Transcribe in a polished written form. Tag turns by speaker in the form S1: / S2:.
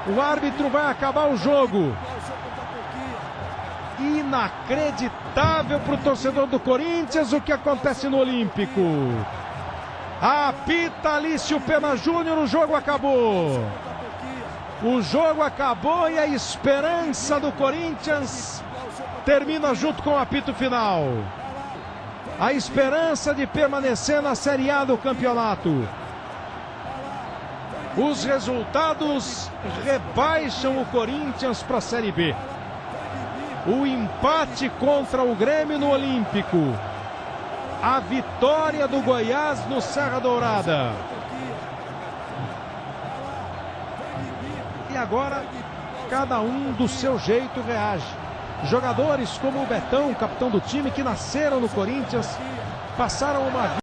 S1: O árbitro vai acabar o jogo. Inacreditável para o torcedor do Corinthians o que acontece no Olímpico. Apita Alício Pena Júnior, o jogo acabou. O jogo acabou e a esperança do Corinthians termina junto com o apito final. A esperança de permanecer na Série A do campeonato. Os resultados rebaixam o Corinthians para a Série B. O empate contra o Grêmio no Olímpico. A vitória do Goiás no Serra Dourada. E agora, cada um do seu jeito reage. Jogadores como o Betão, capitão do time, que nasceram no Corinthians, passaram uma